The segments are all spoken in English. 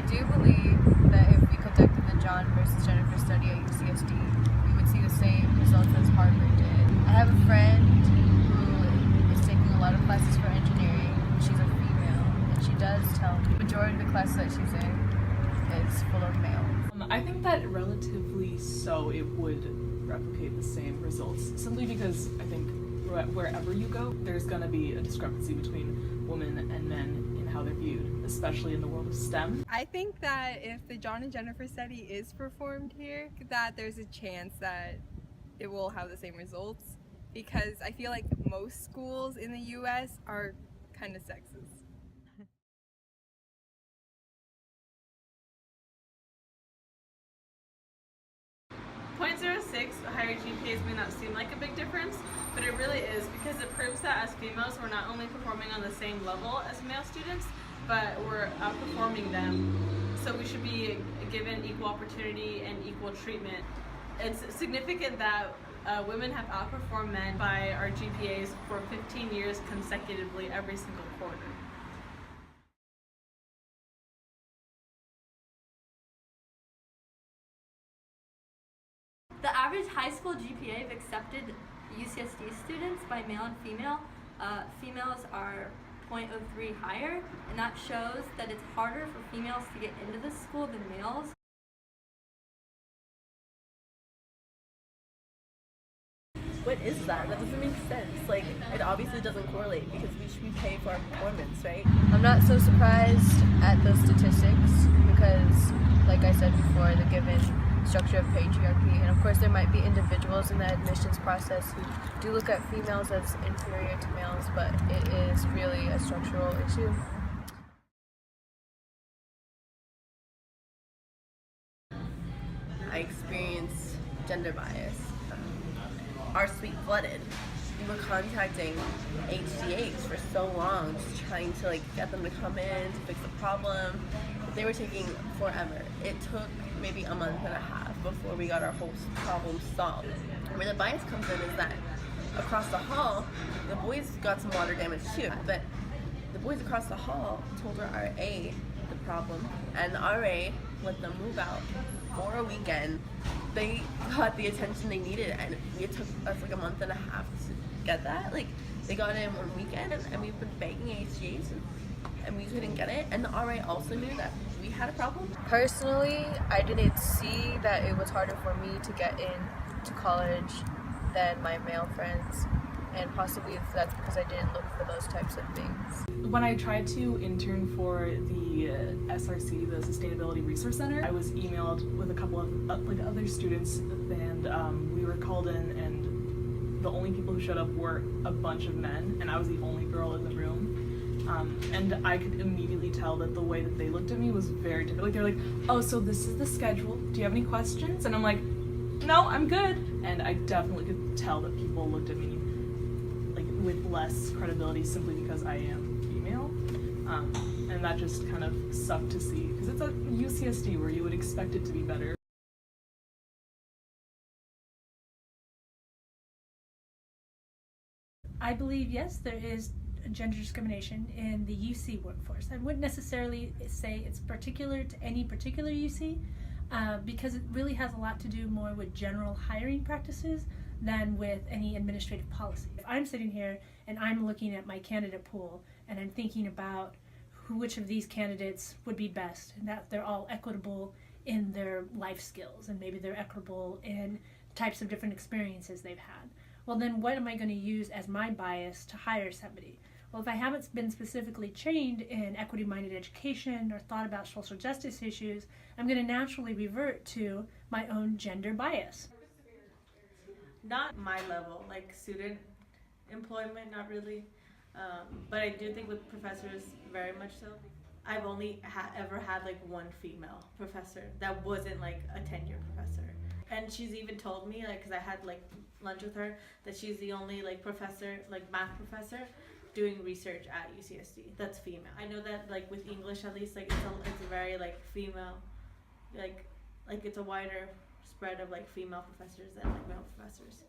do believe that if we conducted the John versus Jennifer study at UCSD, we would see the same results as Harvard did. I have a friend who is taking a lot of classes for engineering. She's a female, and she does tell me the majority of the classes that she's in is full of males. I think that relatively so it would replicate the same results, simply because I think wherever you go, there's going to be a discrepancy between women and men in how they're viewed, especially in the world of STEM. I think that if the John and Jennifer study is performed here, that there's a chance that it will have the same results, because I feel like most schools in the US are kind of sexist. .06 higher GPAs may not seem like a big difference, but it really is, because it proves that as females we're not only performing on the same level as male students, but we're outperforming them. So we should be given equal opportunity and equal treatment. It's significant that women have outperformed men by our GPAs for 15 years consecutively every single quarter. The average high school GPA of accepted UCSD students by male and female, females are .03 higher, and that shows that it's harder for females to get into this school than males. What is that? That doesn't make sense. Like, it obviously doesn't correlate, because we should be paid for our performance, right? I'm not so surprised at the statistics because, like I said before, the given structure of patriarchy, and of course there might be individuals in the admissions process who do look at females as inferior to males, but it is really a structural issue. I experienced gender bias. Our sweet-blooded, we were contacting HDAs for so long, just trying to get them to come in to fix the problem. But they were taking forever. It took maybe a month and a half before we got our whole problem solved. Where the bias comes in is that across the hall, the boys got some water damage too, but the boys across the hall told our RA the problem, and the RA let them move out for a weekend. They got the attention they needed, and it took us a month and a half to get that. They got it in one weekend, and we've been begging HGAs, and we couldn't get it. And the RA also knew that we had a problem. Personally, I didn't see that it was harder for me to get into college than my male friends, and possibly that's because I didn't look for those types of things. When I tried to intern for the SRC, the Sustainability Resource Center, I was emailed with a couple of other students, and we were called in, and the only people who showed up were a bunch of men, and I was the only girl in the room. And I could immediately tell that the way that they looked at me was very different. They're like, oh, so this is the schedule, do you have any questions? And I'm like, no, I'm good. And I definitely could tell that people looked at me with less credibility simply because I am female. And that just kind of sucked to see, because it's a UCSD where you would expect it to be better. I believe, yes, there is gender discrimination in the UC workforce. I wouldn't necessarily say it's particular to any particular UC, because it really has a lot to do more with general hiring practices than with any administrative policy. If I'm sitting here and I'm looking at my candidate pool and I'm thinking about which of these candidates would be best, and that they're all equitable in their life skills, and maybe they're equitable in types of different experiences they've had, well then what am I going to use as my bias to hire somebody? Well, if I haven't been specifically trained in equity-minded education or thought about social justice issues, I'm going to naturally revert to my own gender bias. Not my level, like student employment, not really. But I do think with professors, very much so. I've only ever had one female professor that wasn't a tenured professor. And she's even told me, because I had lunch with her, that she's the only professor, math professor, doing research at UCSD that's female. I know that with English at least, it's a very female, it's a wider spread of female professors than male professors.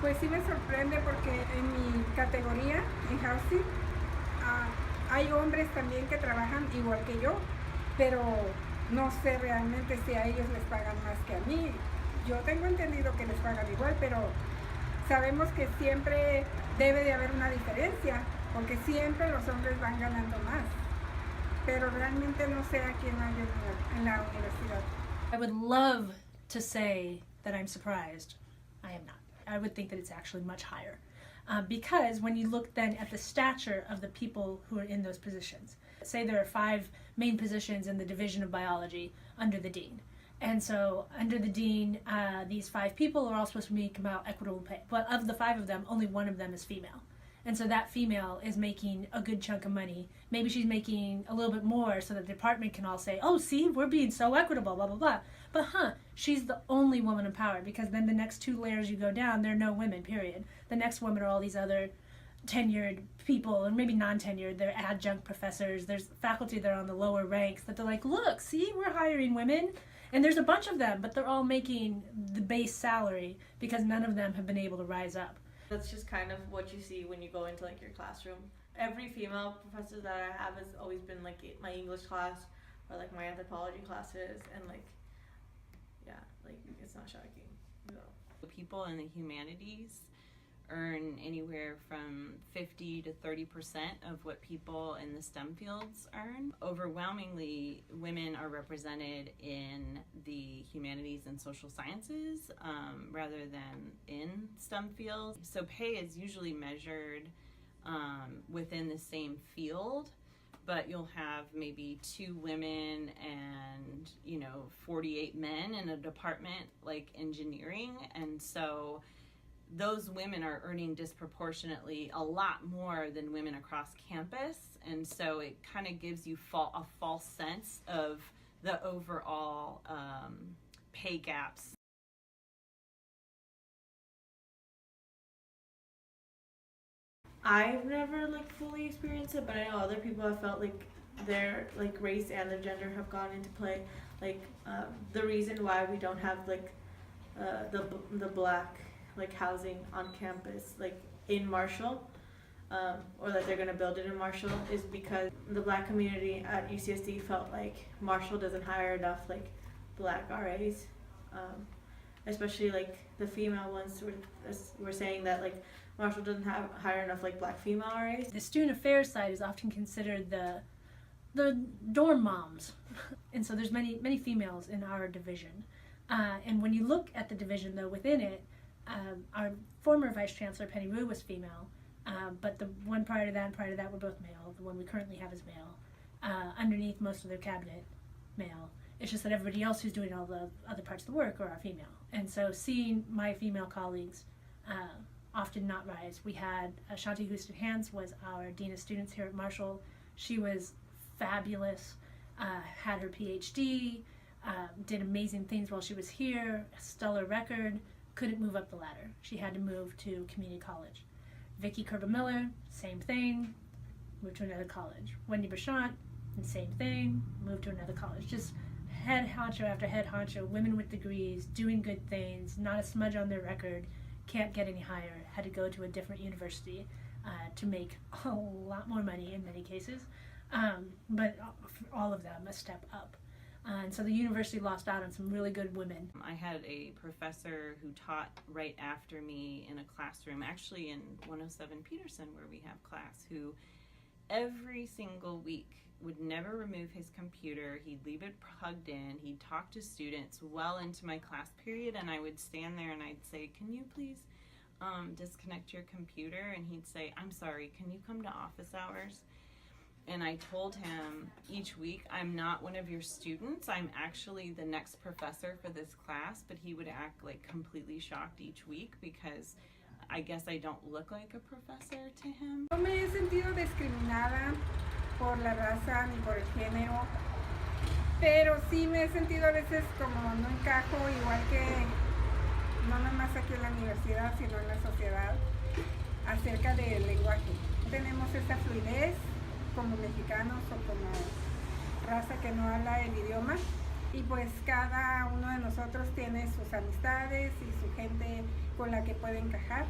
Pues sí me sorprende porque en mi categoría, en housing, hay hombres también que trabajan igual que yo, pero no sé realmente si a ellos les pagan más que a mí. Yo tengo entendido que les pagan igual, pero sabemos que siempre debe de haber una diferencia, porque siempre los hombres van ganando más. Pero realmente no sé a quién hay en la universidad. I would love to say that I'm surprised. I am not. I would think that it's actually much higher. Because when you look then at the stature of the people who are in those positions, say there are 5 main positions in the division of biology under the dean. And so under the dean, these 5 people are all supposed to make about equitable pay. But of the 5 of them, only 1 of them is female. And so that female is making a good chunk of money. Maybe she's making a little bit more so that the department can all say, oh, see, we're being so equitable, blah, blah, blah. But she's the only woman in power, because then the next 2 layers you go down, there are no women, period. The next women are all these other tenured people, and maybe non-tenured. They're adjunct professors. There's faculty that are on the lower ranks that they're like, look, see, we're hiring women. And there's a bunch of them, but they're all making the base salary because none of them have been able to rise up. That's just kind of what you see when you go into like your classroom. Every female professor that I have has always been like my English class or like my anthropology classes, and like, yeah, like it's not shocking. No. People in the humanities earn anywhere from 50 to 30% of what people in the STEM fields earn. Overwhelmingly, women are represented in the humanities and social sciences rather than in STEM fields. So pay is usually measured within the same field, but you'll have maybe 2 women and 48 men in a department like engineering, and so those women are earning disproportionately a lot more than women across campus, and so it kind of gives you a false sense of the overall pay gaps. I've never like fully experienced it, but I know other people have felt like their like race and their gender have gone into play. Like the reason why we don't have like the black like housing on campus like in Marshall, or that they're gonna build it in Marshall, is because the black community at UCSD felt like Marshall doesn't hire enough like black RAs, especially like the female ones were saying that like Marshall doesn't hire enough like black female RAs. The student affairs side is often considered the dorm moms, and so there's many females in our division. And when you look at the division though within it, our former vice chancellor Penny Rue was female, but the one prior to that and prior to that were both male. The one we currently have is male. Underneath most of their cabinet, male. It's just that everybody else who's doing all the other parts of the work are female. And so seeing my female colleagues often not rise. We had Shanti Houston-Hans was our Dean of Students here at Marshall. She was fabulous, had her PhD, did amazing things while she was here, a stellar record, couldn't move up the ladder. She had to move to community college. Vicki Kerber-Miller, same thing, moved to another college. Wendy Berchant, same thing, moved to another college. Just head honcho after head honcho, women with degrees, doing good things, not a smudge on their record, can't get any higher, had to go to a different university to make a lot more money in many cases, but all of them a step up. And so the university lost out on some really good women. I had a professor who taught right after me in a classroom, actually in 107 Peterson where we have class, who every single week would never remove his computer. He'd leave it plugged in. He'd talk to students well into my class period, and I would stand there and I'd say, can you please disconnect your computer? And he'd say, I'm sorry, can you come to office hours? And I told him each week, I'm not one of your students. I'm actually the next professor for this class, but he would act like completely shocked each week because I guess I don't look like a professor to him. No me he sentido discriminada por la raza ni por el género, pero sí me he sentido a veces como no encajo, igual que no nada más aquí en la universidad, sino en la sociedad, acerca del lenguaje. Tenemos esa fluidez como mexicanos o como raza que no habla el idioma, y pues cada uno de nosotros tiene sus amistades y su gente con la que puede encajar.